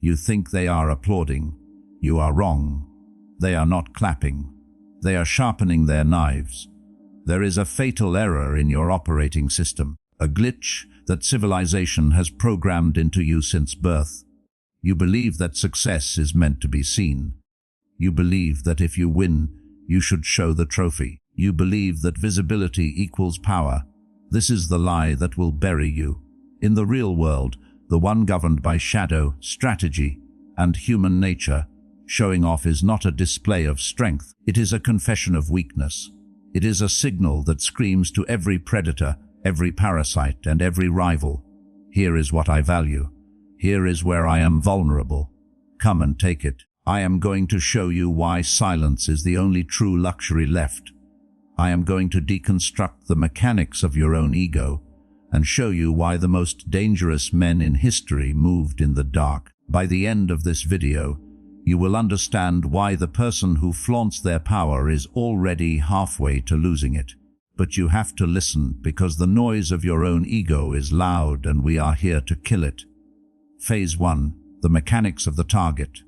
You think they are applauding. You are wrong. They are not clapping. They are sharpening their knives. There is a fatal error in your operating system, a glitch that civilization has programmed into you since birth. You believe that success is meant to be seen. You believe that if you win, you should show the trophy. You believe that visibility equals power. This is the lie that will bury you. In the real world, the one governed by shadow, strategy, and human nature, showing off is not a display of strength. It is a confession of weakness. It is a signal that screams to every predator, every parasite, and every rival. Here is what I value. Here is where I am vulnerable. Come and take it. I am going to show you why silence is the only true luxury left. I am going to deconstruct the mechanics of your own ego and show you why the most dangerous men in history moved in the dark. By the end of this video, you will understand why the person who flaunts their power is already halfway to losing it. But you have to listen because the noise of your own ego is loud and we are here to kill it. Phase 1. The mechanics of the target.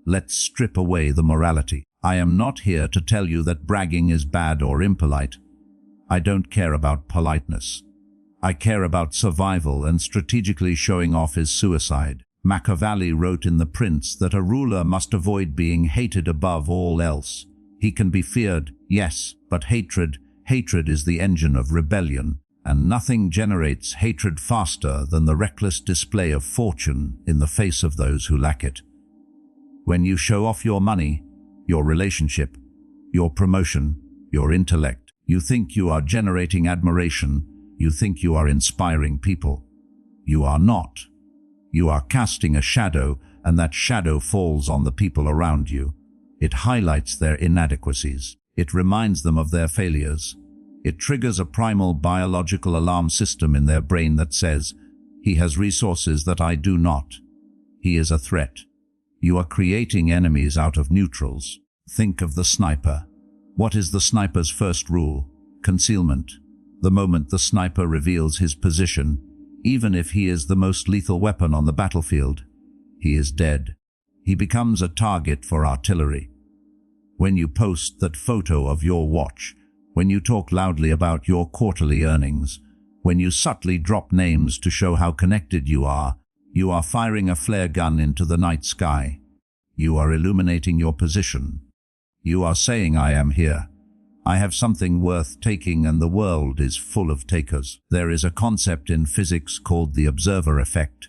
Let's strip away the morality. I am not here to tell you that bragging is bad or impolite. I don't care about politeness. I care about survival, and strategically showing off is suicide. Machiavelli wrote in The Prince that a ruler must avoid being hated above all else. He can be feared, yes, but hatred is the engine of rebellion, and nothing generates hatred faster than the reckless display of fortune in the face of those who lack it. When you show off your money, your relationship, your promotion, your intellect, you think you are generating admiration, you think you are inspiring people. You are not. You are casting a shadow, and that shadow falls on the people around you. It highlights their inadequacies. It reminds them of their failures. It triggers a primal biological alarm system in their brain that says, "He has resources that I do not. He is a threat." You are creating enemies out of neutrals. Think of the sniper. What is the sniper's first rule? Concealment. The moment the sniper reveals his position, even if he is the most lethal weapon on the battlefield, he is dead. He becomes a target for artillery. When you post that photo of your watch, when you talk loudly about your quarterly earnings, when you subtly drop names to show how connected you are firing a flare gun into the night sky. You are illuminating your position. You are saying, "I am here. I have something worth taking, and the world is full of takers." There is a concept in physics called the observer effect.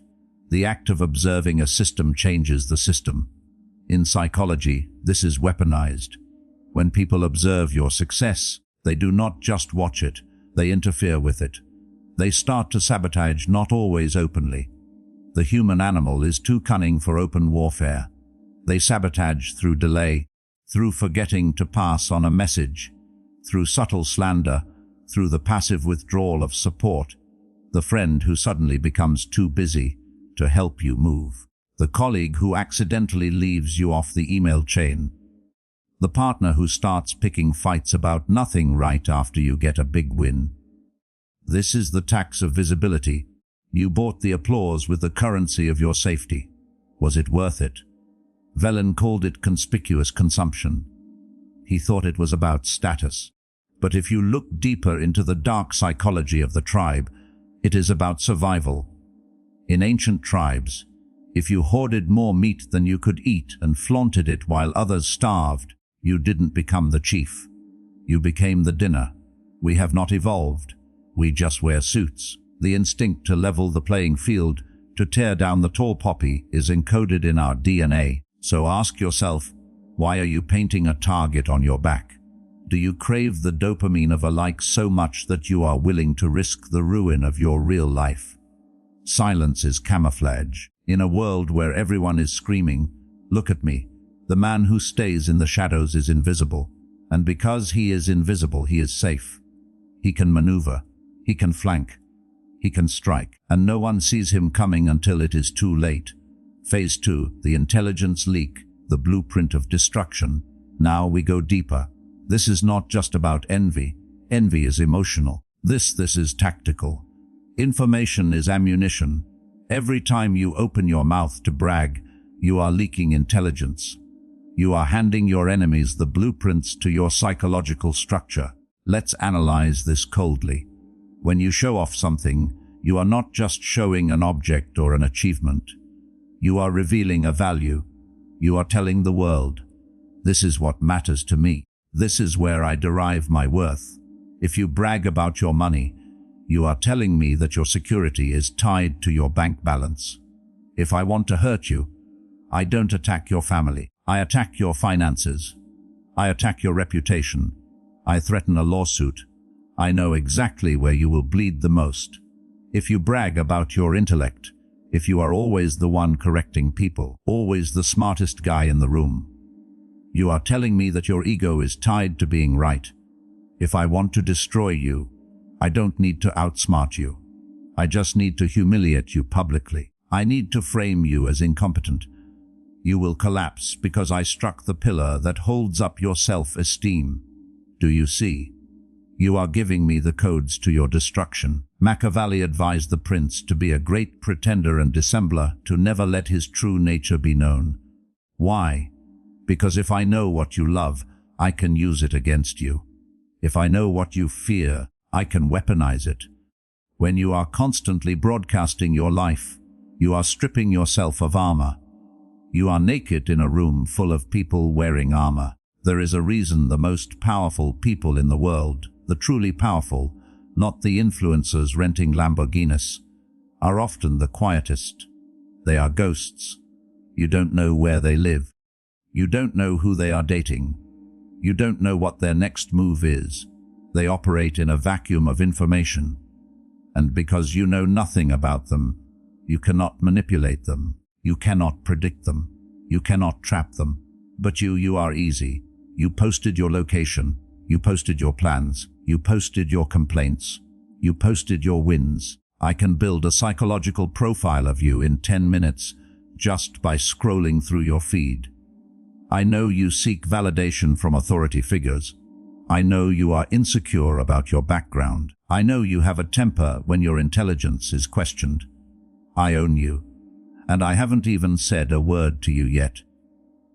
The act of observing a system changes the system. In psychology, this is weaponized. When people observe your success, they do not just watch it, they interfere with it. They start to sabotage, not always openly. The human animal is too cunning for open warfare. They sabotage through delay, through forgetting to pass on a message, through subtle slander, through the passive withdrawal of support, the friend who suddenly becomes too busy to help you move, the colleague who accidentally leaves you off the email chain, the partner who starts picking fights about nothing right after you get a big win. This is the tax of visibility. You bought the applause with the currency of your safety. Was it worth it? Velen called it conspicuous consumption. He thought it was about status. But if you look deeper into the dark psychology of the tribe, it is about survival. In ancient tribes, if you hoarded more meat than you could eat and flaunted it while others starved, you didn't become the chief. You became the dinner. We have not evolved. We just wear suits. The instinct to level the playing field, to tear down the tall poppy, is encoded in our DNA. So ask yourself, why are you painting a target on your back? Do you crave the dopamine of a like so much that you are willing to risk the ruin of your real life? Silence is camouflage. In a world where everyone is screaming, "Look at me," the man who stays in the shadows is invisible. And because he is invisible, he is safe. He can maneuver. He can flank. He can strike, and no one sees him coming until it is too late. Phase 2, the intelligence leak, the blueprint of destruction. Now we go deeper. This is not just about envy. Envy is emotional. This is tactical. Information is ammunition. Every time you open your mouth to brag, You are leaking intelligence. You are handing your enemies the blueprints to your psychological structure. Let's analyze this coldly. When you show off something, you are not just showing an object or an achievement. You are revealing a value. You are telling the world, this is what matters to me. This is where I derive my worth. If you brag about your money, you are telling me that your security is tied to your bank balance. If I want to hurt you, I don't attack your family. I attack your finances. I attack your reputation. I threaten a lawsuit. I know exactly where you will bleed the most. If you brag about your intellect, if you are always the one correcting people, always the smartest guy in the room, you are telling me that your ego is tied to being right. If I want to destroy you, I don't need to outsmart you. I just need to humiliate you publicly. I need to frame you as incompetent. You will collapse because I struck the pillar that holds up your self-esteem. Do you see? You are giving me the codes to your destruction. Machiavelli advised the prince to be a great pretender and dissembler, to never let his true nature be known. Why? Because if I know what you love, I can use it against you. If I know what you fear, I can weaponize it. When you are constantly broadcasting your life, you are stripping yourself of armor. You are naked in a room full of people wearing armor. There is a reason the most powerful people in the world, the truly powerful, not the influencers renting Lamborghinis, are often the quietest. They are ghosts. You don't know where they live. You don't know who they are dating. You don't know what their next move is. They operate in a vacuum of information. And because you know nothing about them, you cannot manipulate them. You cannot predict them. You cannot trap them. But you are easy. You posted your location. You posted your plans. You posted your complaints. You posted your wins. I can build a psychological profile of you in 10 minutes just by scrolling through your feed. I know you seek validation from authority figures. I know you are insecure about your background. I know you have a temper when your intelligence is questioned. I own you, and I haven't even said a word to you yet.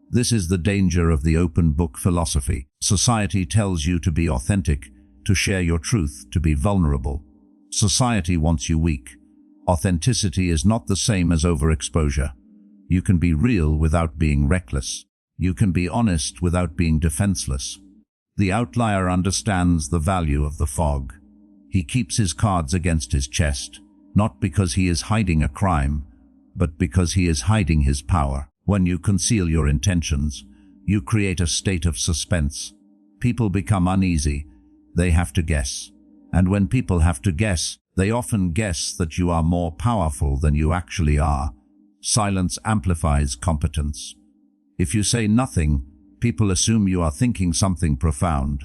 This is the danger of the open book philosophy. Society tells you to be authentic, to share your truth, to be vulnerable. Society wants you weak. Authenticity is not the same as overexposure. You can be real without being reckless. You can be honest without being defenseless. The outlier understands the value of the fog. He keeps his cards against his chest, not because he is hiding a crime, but because he is hiding his power. When you conceal your intentions, you create a state of suspense. People become uneasy. They have to guess. And when people have to guess, they often guess that you are more powerful than you actually are. Silence amplifies competence. If you say nothing, people assume you are thinking something profound.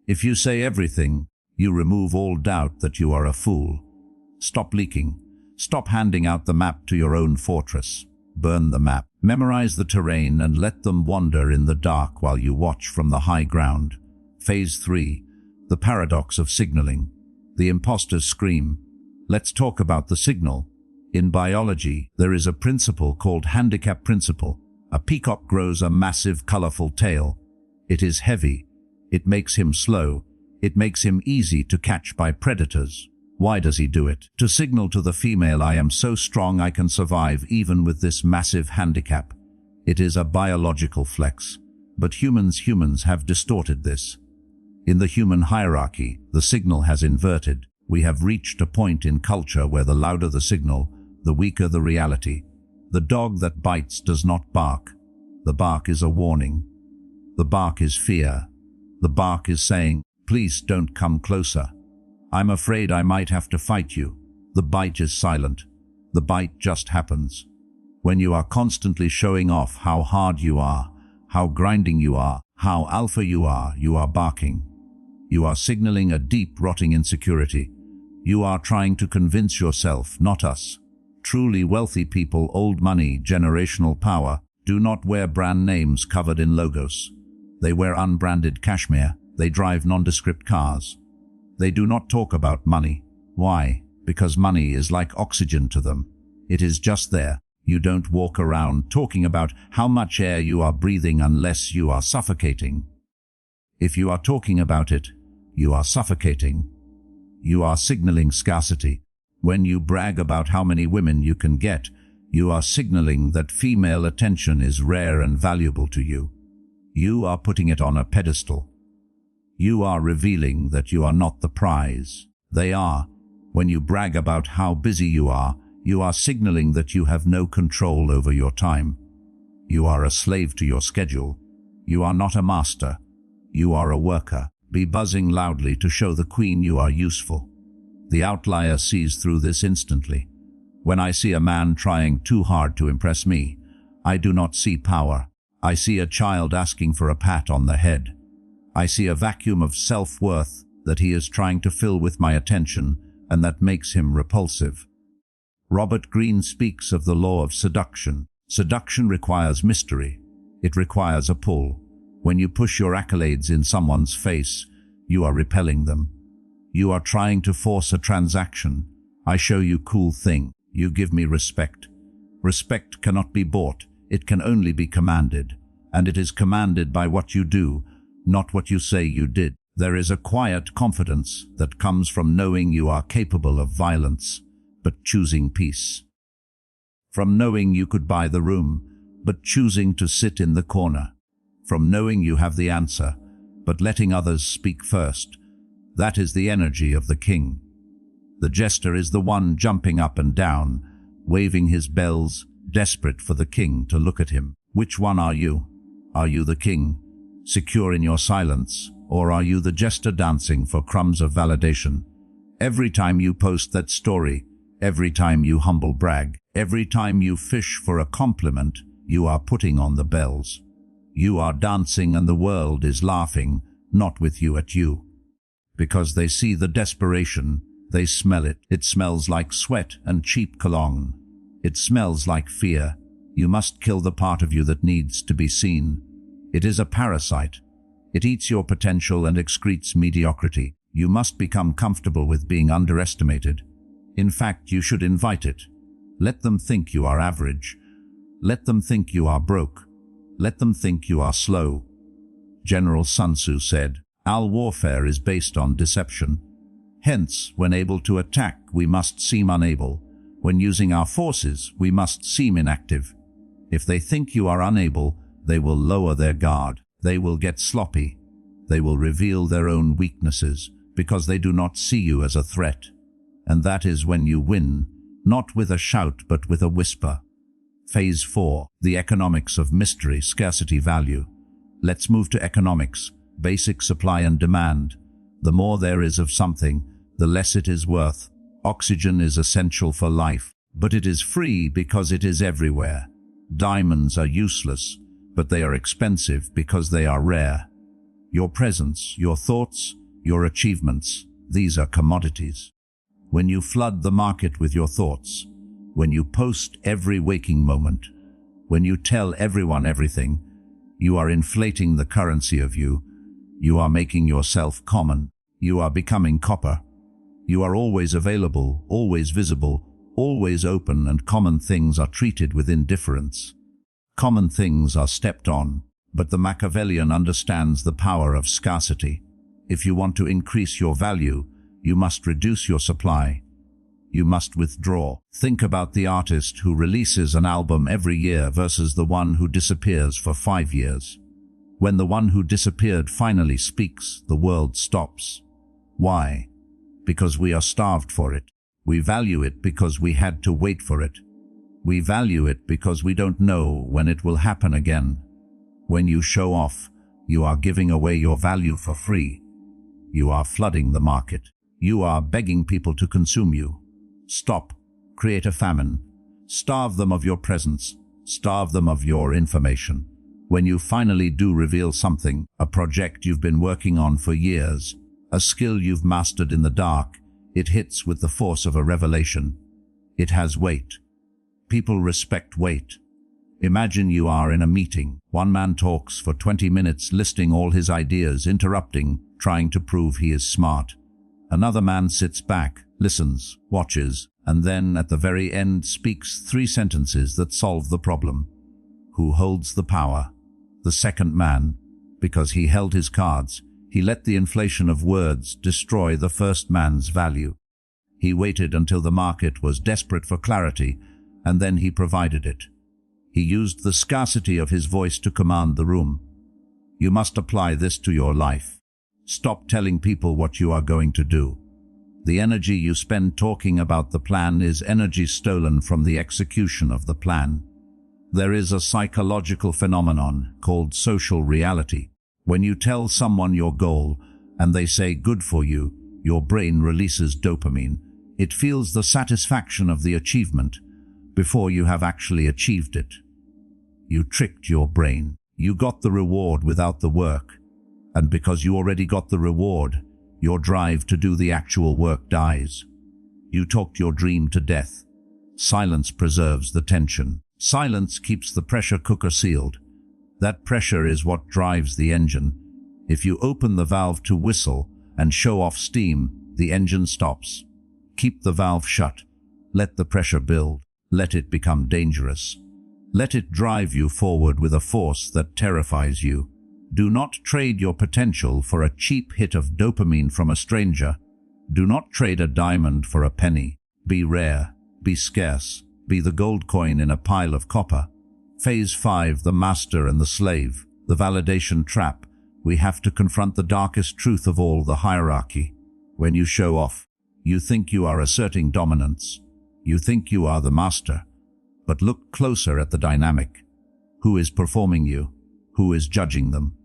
If you say everything, you remove all doubt that you are a fool. Stop leaking. Stop handing out the map to your own fortress. Burn the map. Memorize the terrain and let them wander in the dark while you watch from the high ground. Phase 3. The paradox of signaling. The imposter's scream. Let's talk about the signal. In biology, there is a principle called handicap principle. A peacock grows a massive, colorful tail. It is heavy. It makes him slow. It makes him easy to catch by predators. Why does he do it? To signal to the female, I am so strong I can survive even with this massive handicap. It is a biological flex. But humans have distorted this. In the human hierarchy, the signal has inverted. We have reached a point in culture where the louder the signal, the weaker the reality. The dog that bites does not bark. The bark is a warning. The bark is fear. The bark is saying, please don't come closer. I'm afraid I might have to fight you. The bite is silent. The bite just happens. When you are constantly showing off how hard you are, how grinding you are, how alpha you are barking. You are signaling a deep, rotting insecurity. You are trying to convince yourself, not us. Truly wealthy people, old money, generational power, do not wear brand names covered in logos. They wear unbranded cashmere. They drive nondescript cars. They do not talk about money. Why? Because money is like oxygen to them. It is just there. You don't walk around talking about how much air you are breathing unless you are suffocating. If you are talking about it, you are suffocating. You are signaling scarcity. When you brag about how many women you can get, you are signaling that female attention is rare and valuable to you. You are putting it on a pedestal. You are revealing that you are not the prize. They are. When you brag about how busy you are signaling that you have no control over your time. You are a slave to your schedule. You are not a master. You are a worker. Be buzzing loudly to show the queen you are useful. The outlier sees through this instantly. When I see a man trying too hard to impress me, I do not see power. I see a child asking for a pat on the head. I see a vacuum of self-worth that he is trying to fill with my attention, and that makes him repulsive. Robert Greene speaks of the law of seduction. Seduction requires mystery. It requires a pull. When you push your accolades in someone's face, you are repelling them. You are trying to force a transaction. I show you cool thing. You give me respect. Respect cannot be bought. It can only be commanded. And it is commanded by what you do, not what you say you did. There is a quiet confidence that comes from knowing you are capable of violence, but choosing peace. From knowing you could buy the room, but choosing to sit in the corner. From knowing you have the answer, but letting others speak first. That is the energy of the king. The jester is the one jumping up and down, waving his bells, desperate for the king to look at him. Which one are you? Are you the king, secure in your silence, or are you the jester dancing for crumbs of validation? Every time you post that story, every time you humble brag, every time you fish for a compliment, you are putting on the bells. You are dancing and the world is laughing, not with you at you. Because they see the desperation, they smell it. It smells like sweat and cheap cologne. It smells like fear. You must kill the part of you that needs to be seen. It is a parasite. It eats your potential and excretes mediocrity. You must become comfortable with being underestimated. In fact, you should invite it. Let them think you are average. Let them think you are broke. Let them think you are slow. General Sun Tzu said, "All warfare is based on deception." Hence, when able to attack, we must seem unable. When using our forces, we must seem inactive. If they think you are unable, they will lower their guard. They will get sloppy. They will reveal their own weaknesses because they do not see you as a threat. And that is when you win, not with a shout but with a whisper. Phase 4, the economics of mystery, scarcity, value. Let's move to economics, basic supply and demand. The more there is of something, the less it is worth. Oxygen is essential for life, but it is free because it is everywhere. Diamonds are useless, but they are expensive because they are rare. Your presence, your thoughts, your achievements, these are commodities. When you flood the market with your thoughts, when you post every waking moment, when you tell everyone everything, you are inflating the currency of you. You are making yourself common. You are becoming copper. You are always available, always visible, always open, and common things are treated with indifference. Common things are stepped on, but the Machiavellian understands the power of scarcity. If you want to increase your value, you must reduce your supply. You must withdraw. Think about the artist who releases an album every year versus the one who disappears for 5 years. When the one who disappeared finally speaks, the world stops. Why? Because we are starved for it. We value it because we had to wait for it. We value it because we don't know when it will happen again. When you show off, you are giving away your value for free. You are flooding the market. You are begging people to consume you. Stop. Create a famine. Starve them of your presence. Starve them of your information. When you finally do reveal something, a project you've been working on for years, a skill you've mastered in the dark, it hits with the force of a revelation. It has weight. People respect weight. Imagine you are in a meeting. One man talks for 20 minutes, listing all his ideas, interrupting, trying to prove he is smart. Another man sits back, listens, watches, and then at the very end speaks 3 sentences that solve the problem. Who holds the power? The second man. Because he held his cards, he let the inflation of words destroy the first man's value. He waited until the market was desperate for clarity, and then he provided it. He used the scarcity of his voice to command the room. You must apply this to your life. Stop telling people what you are going to do. The energy you spend talking about the plan is energy stolen from the execution of the plan. There is a psychological phenomenon called social reality. When you tell someone your goal and they say good for you, your brain releases dopamine. It feels the satisfaction of the achievement before you have actually achieved it. You tricked your brain. You got the reward without the work. And because you already got the reward, your drive to do the actual work dies. You talked your dream to death. Silence preserves the tension. Silence keeps the pressure cooker sealed. That pressure is what drives the engine. If you open the valve to whistle and show off steam, the engine stops. Keep the valve shut. Let the pressure build. Let it become dangerous. Let it drive you forward with a force that terrifies you. Do not trade your potential for a cheap hit of dopamine from a stranger. Do not trade a diamond for a penny. Be rare. Be scarce. Be the gold coin in a pile of copper. Phase 5, the master and the slave, the validation trap. We have to confront the darkest truth of all, the hierarchy. When you show off, you think you are asserting dominance. You think you are the master. But look closer at the dynamic. Who is performing you? Who is judging them?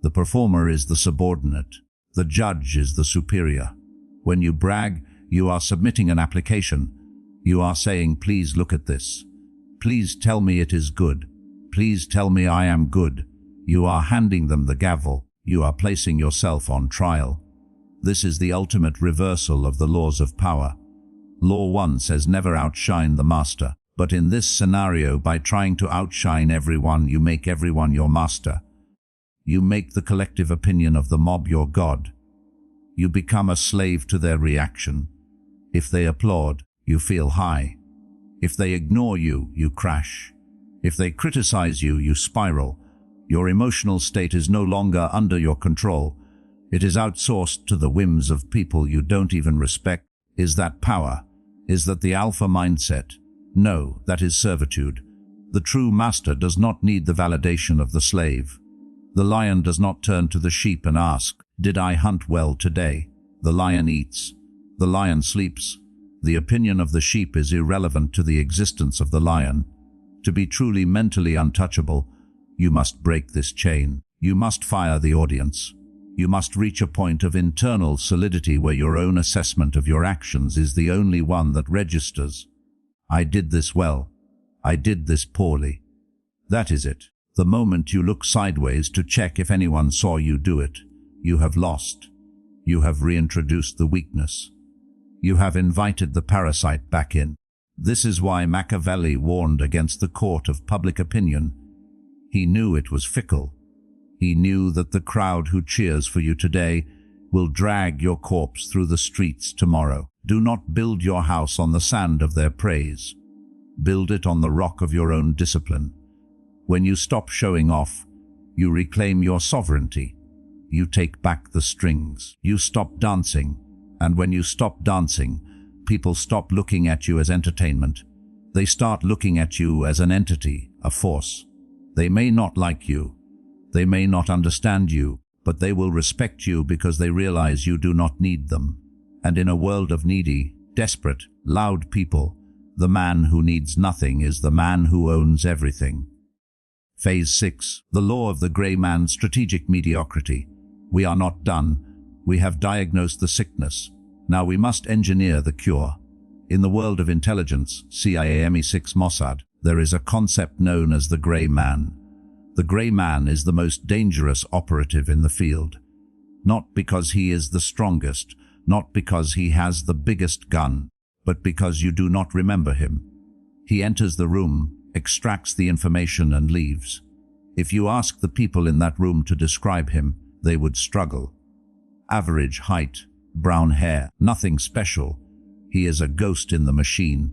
The performer is the subordinate. The judge is the superior. When you brag, you are submitting an application. You are saying, please look at this. Please tell me it is good. Please tell me I am good. You are handing them the gavel. You are placing yourself on trial. This is the ultimate reversal of the laws of power. Law 1 says never outshine the master. But in this scenario, by trying to outshine everyone, you make everyone your master. You make the collective opinion of the mob your god. You become a slave to their reaction. If they applaud, you feel high. If they ignore you, you crash. If they criticize you, you spiral. Your emotional state is no longer under your control. It is outsourced to the whims of people you don't even respect. Is that power? Is that the alpha mindset? No, that is servitude. The true master does not need the validation of the slave. The lion does not turn to the sheep and ask, "Did I hunt well today?" The lion eats. The lion sleeps. The opinion of the sheep is irrelevant to the existence of the lion. To be truly mentally untouchable, you must break this chain. You must fire the audience. You must reach a point of internal solidity where your own assessment of your actions is the only one that registers. I did this well. I did this poorly. That is it. The moment you look sideways to check if anyone saw you do it, you have lost. You have reintroduced the weakness. You have invited the parasite back in. This is why Machiavelli warned against the court of public opinion. He knew it was fickle. He knew that the crowd who cheers for you today will drag your corpse through the streets tomorrow. Do not build your house on the sand of their praise. Build it on the rock of your own discipline. When you stop showing off, you reclaim your sovereignty. You take back the strings. You stop dancing. And when you stop dancing, people stop looking at you as entertainment. They start looking at you as an entity, a force. They may not like you. They may not understand you, but they will respect you because they realize you do not need them. And in a world of needy, desperate, loud people, the man who needs nothing is the man who owns everything. Phase 6, the law of the grey man, strategic mediocrity. We are not done. We have diagnosed the sickness. Now we must engineer the cure. In the world of intelligence, CIA, MI6, Mossad, there is a concept known as the grey man. The grey man is the most dangerous operative in the field. Not because he is the strongest, not because he has the biggest gun, but because you do not remember him. He enters the room, extracts the information and leaves. If you ask the people in that room to describe him, they would struggle. Average height, brown hair, nothing special. He is a ghost in the machine.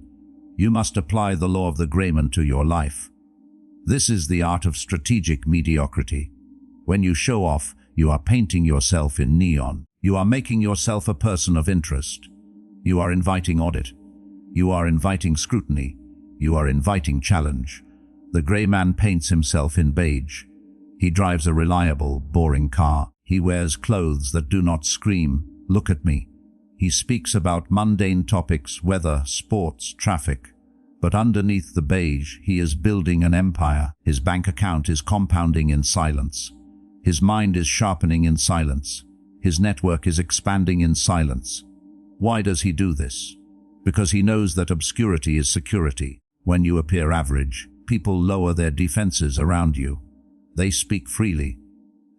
You must apply the law of the Grayman to your life. This is the art of strategic mediocrity. When you show off, you are painting yourself in neon. You are making yourself a person of interest. You are inviting audit. You are inviting scrutiny. You are inviting challenge. The gray man paints himself in beige. He drives a reliable, boring car. He wears clothes that do not scream, "Look at me." He speaks about mundane topics, weather, sports, traffic. But underneath the beige, he is building an empire. His bank account is compounding in silence. His mind is sharpening in silence. His network is expanding in silence. Why does he do this? Because he knows that obscurity is security. When you appear average, people lower their defenses around you. They speak freely.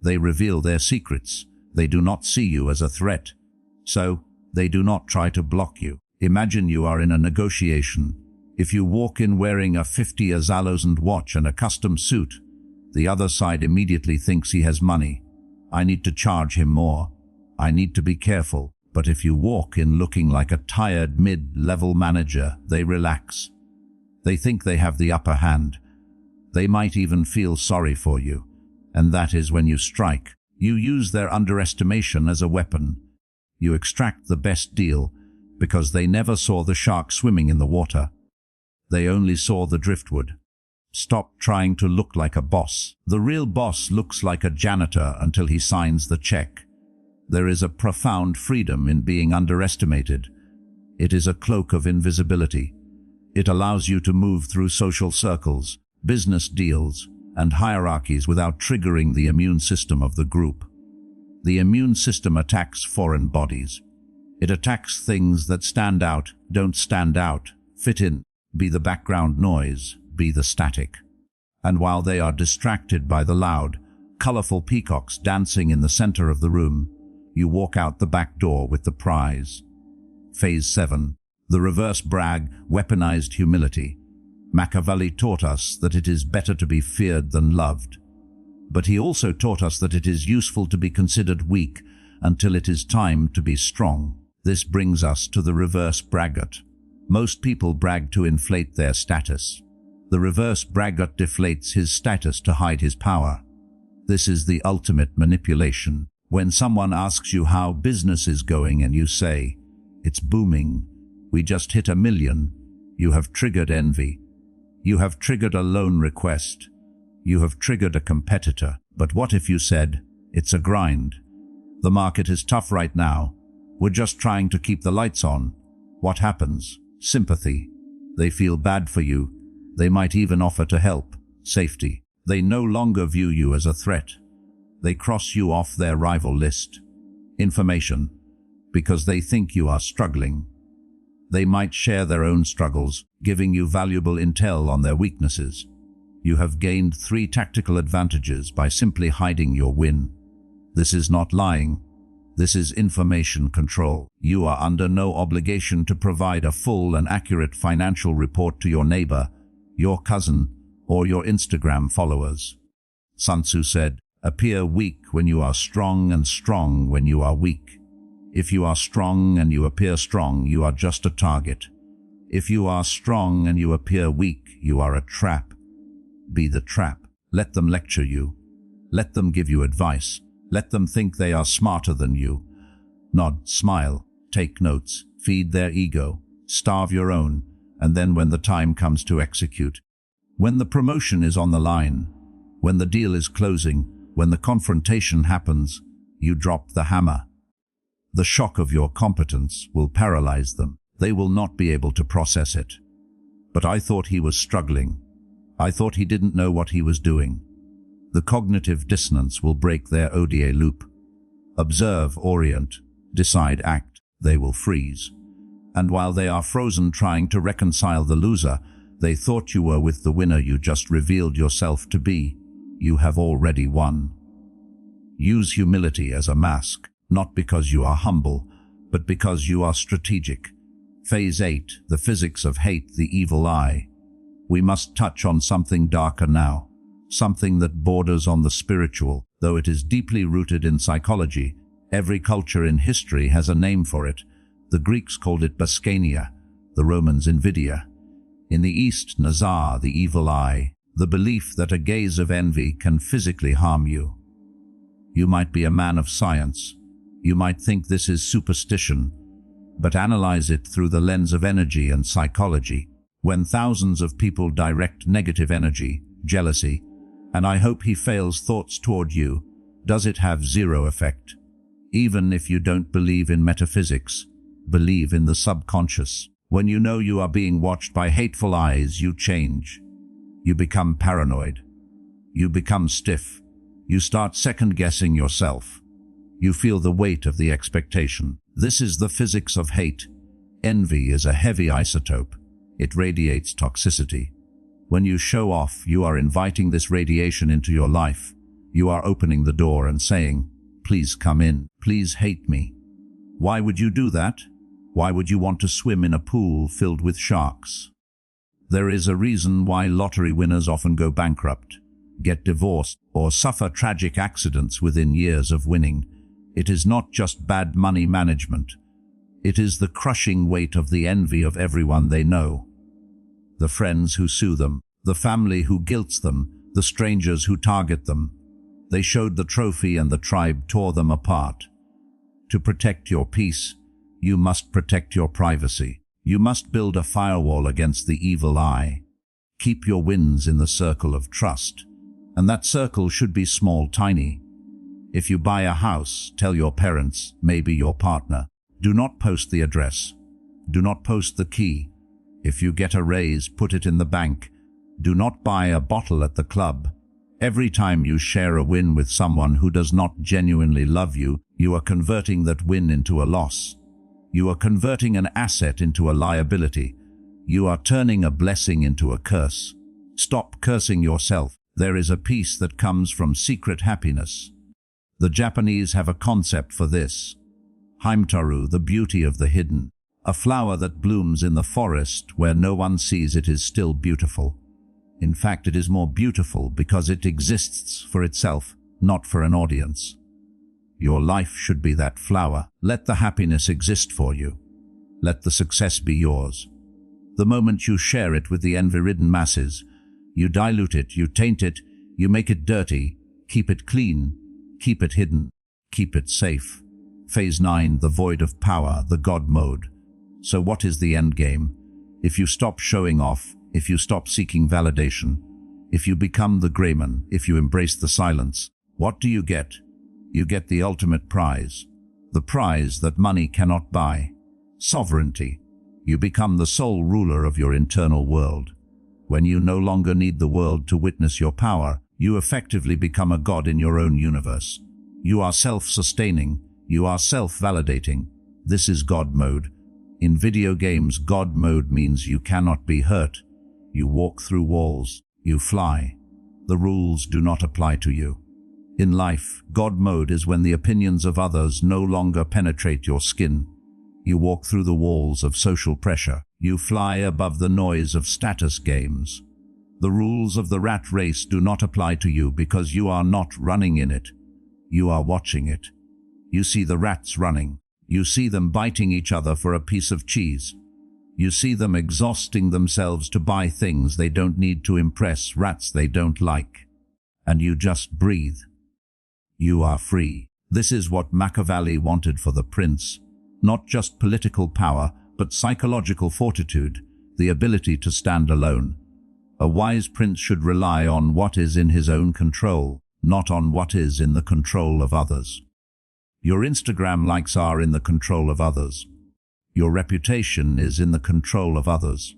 They reveal their secrets. They do not see you as a threat. So, they do not try to block you. Imagine you are in a negotiation. If you walk in wearing a 50,000 watch and a custom suit, the other side immediately thinks he has money. I need to charge him more. I need to be careful. But if you walk in looking like a tired mid-level manager, they relax. They think they have the upper hand. They might even feel sorry for you. And that is when you strike. You use their underestimation as a weapon. You extract the best deal because they never saw the shark swimming in the water. They only saw the driftwood. Stop trying to look like a boss. The real boss looks like a janitor until he signs the check. There is a profound freedom in being underestimated. It is a cloak of invisibility. It allows you to move through social circles, business deals, and hierarchies without triggering the immune system of the group. The immune system attacks foreign bodies. It attacks things that stand out, don't stand out, fit in, be the background noise, be the static. And while they are distracted by the loud, colorful peacocks dancing in the center of the room, you walk out the back door with the prize. Phase 7. The reverse brag, weaponized humility. Machiavelli taught us that it is better to be feared than loved. But he also taught us that it is useful to be considered weak until it is time to be strong. This brings us to the reverse braggart. Most people brag to inflate their status. The reverse braggart deflates his status to hide his power. This is the ultimate manipulation. When someone asks you how business is going and you say, "It's booming. We just hit 1 million," you have triggered envy. You have triggered a loan request. You have triggered a competitor. But what if you said, "It's a grind. The market is tough right now. We're just trying to keep the lights on"? What happens? Sympathy. They feel bad for you. They might even offer to help. Safety. They no longer view you as a threat. They cross you off their rival list. Information. Because they think you are struggling. They might share their own struggles, giving you valuable intel on their weaknesses. You have gained 3 tactical advantages by simply hiding your win. This is not lying. This is information control. You are under no obligation to provide a full and accurate financial report to your neighbor, your cousin, or your Instagram followers. Sun Tzu said, "Appear weak when you are strong and strong when you are weak." If you are strong and you appear strong, you are just a target. If you are strong and you appear weak, you are a trap. Be the trap. Let them lecture you. Let them give you advice. Let them think they are smarter than you. Nod, smile, take notes, feed their ego, starve your own, and then when the time comes to execute, when the promotion is on the line, when the deal is closing, when the confrontation happens, you drop the hammer. The shock of your competence will paralyze them. They will not be able to process it. But I thought he was struggling. I thought he didn't know what he was doing. The cognitive dissonance will break their ODA loop. Observe, orient, decide, act. They will freeze. And while they are frozen trying to reconcile the loser, they thought you were with the winner you just revealed yourself to be. You have already won. Use humility as a mask, not because you are humble, but because you are strategic. Phase 8, the physics of hate, the evil eye. We must touch on something darker now, something that borders on the spiritual, though it is deeply rooted in psychology. Every culture in history has a name for it, The Greeks called it Bascania, the Romans invidia. In the East, nazar, the evil eye, the belief that a gaze of envy can physically harm you. You might be a man of science. You might think this is superstition, but analyze it through the lens of energy and psychology. When thousands of people direct negative energy, jealousy, and I hope he fails thoughts toward you, does it have zero effect? Even if you don't believe in metaphysics, believe in the subconscious. When you know you are being watched by hateful eyes, you change. You become paranoid. You become stiff. You start second-guessing yourself. You feel the weight of the expectation. This is the physics of hate. Envy is a heavy isotope. It radiates toxicity. When you show off, you are inviting this radiation into your life. You are opening the door and saying, "Please come in. Please hate me." Why would you do that? Why would you want to swim in a pool filled with sharks? There is a reason why lottery winners often go bankrupt, get divorced, or suffer tragic accidents within years of winning. It is not just bad money management. It is the crushing weight of the envy of everyone they know. The friends who sue them, the family who guilts them, the strangers who target them. They showed the trophy and the tribe tore them apart. To protect your peace, you must protect your privacy. You must build a firewall against the evil eye. Keep your wins in the circle of trust. And that circle should be small, tiny. If you buy a house, tell your parents, maybe your partner. Do not post the address. Do not post the key. If you get a raise, put it in the bank. Do not buy a bottle at the club. Every time you share a win with someone who does not genuinely love you, you are converting that win into a loss. You are converting an asset into a liability. You are turning a blessing into a curse. Stop cursing yourself. There is a peace that comes from secret happiness. The Japanese have a concept for this. Haimtaru, the beauty of the hidden. A flower that blooms in the forest where no one sees it is still beautiful. In fact, it is more beautiful because it exists for itself, not for an audience. Your life should be that flower. Let the happiness exist for you. Let the success be yours. The moment you share it with the envy-ridden masses, you dilute it, you taint it, you make it dirty. Keep it clean, keep it hidden, keep it safe. Phase 9, the void of power, the God mode. So what is the end game? If you stop showing off, if you stop seeking validation, if you become the grayman, if you embrace the silence, what do you get? You get the ultimate prize. The prize that money cannot buy. Sovereignty. You become the sole ruler of your internal world. When you no longer need the world to witness your power, you effectively become a god in your own universe. You are self-sustaining. You are self-validating. This is God mode. In video games, God mode means you cannot be hurt. You walk through walls. You fly. The rules do not apply to you. In life, God mode is when the opinions of others no longer penetrate your skin. You walk through the walls of social pressure. You fly above the noise of status games. The rules of the rat race do not apply to you because you are not running in it. You are watching it. You see the rats running. You see them biting each other for a piece of cheese. You see them exhausting themselves to buy things they don't need to impress rats they don't like. And you just breathe. You are free. This is what Machiavelli wanted for the prince. Not just political power, but psychological fortitude, the ability to stand alone. A wise prince should rely on what is in his own control, not on what is in the control of others. Your Instagram likes are in the control of others. Your reputation is in the control of others.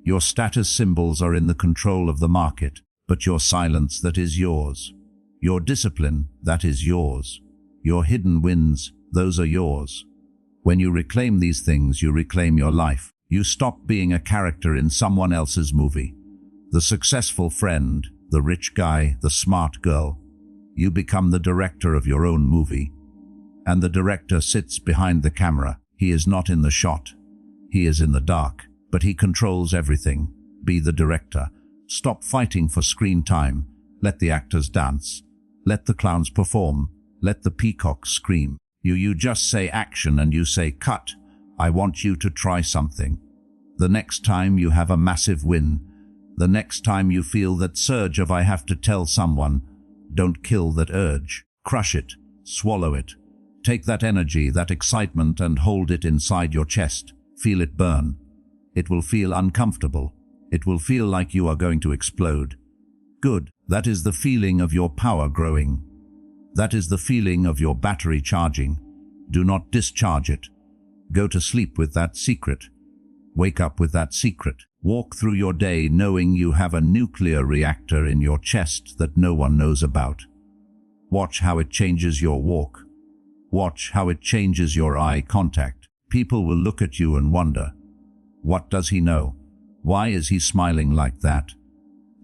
Your status symbols are in the control of the market, but your silence, that is yours. Your discipline, that is yours. Your hidden wins, those are yours. When you reclaim these things, you reclaim your life. You stop being a character in someone else's movie. The successful friend, the rich guy, the smart girl. You become the director of your own movie. And the director sits behind the camera. He is not in the shot. He is in the dark, but he controls everything. Be the director. Stop fighting for screen time. Let the actors dance. Let the clowns perform. Let the peacocks scream. You just say action and you say cut. I want you to try something. The next time you have a massive win, the next time you feel that surge of I have to tell someone, don't kill that urge. Crush it, swallow it. Take that energy, that excitement, and hold it inside your chest. Feel it burn. It will feel uncomfortable. It will feel like you are going to explode. Good. That is the feeling of your power growing. That is the feeling of your battery charging. Do not discharge it. Go to sleep with that secret. Wake up with that secret. Walk through your day knowing you have a nuclear reactor in your chest that no one knows about. Watch how it changes your walk. Watch how it changes your eye contact. People will look at you and wonder, what does he know? Why is he smiling like that?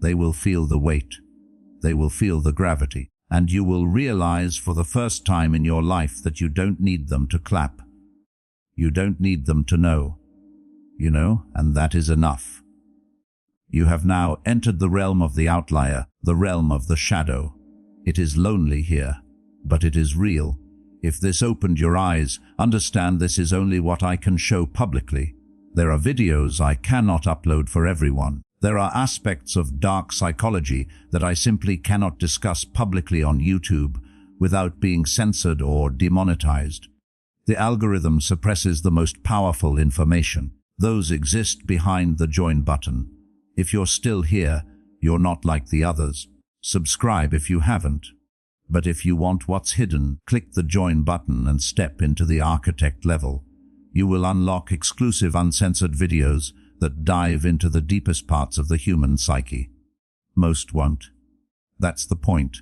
They will feel the weight. They will feel the gravity. And you will realize for the first time in your life that you don't need them to clap. You don't need them to know. You know, and that is enough. You have now entered the realm of the outlier, the realm of the shadow. It is lonely here, but it is real. If this opened your eyes, understand this is only what I can show publicly. There are videos I cannot upload for everyone. There are aspects of dark psychology that I simply cannot discuss publicly on YouTube without being censored or demonetized. The algorithm suppresses the most powerful information. Those exist behind the join button. If you're still here, you're not like the others. Subscribe if you haven't. But if you want what's hidden, click the join button and step into the architect level. You will unlock exclusive uncensored videos that dive into the deepest parts of the human psyche. Most won't. That's the point.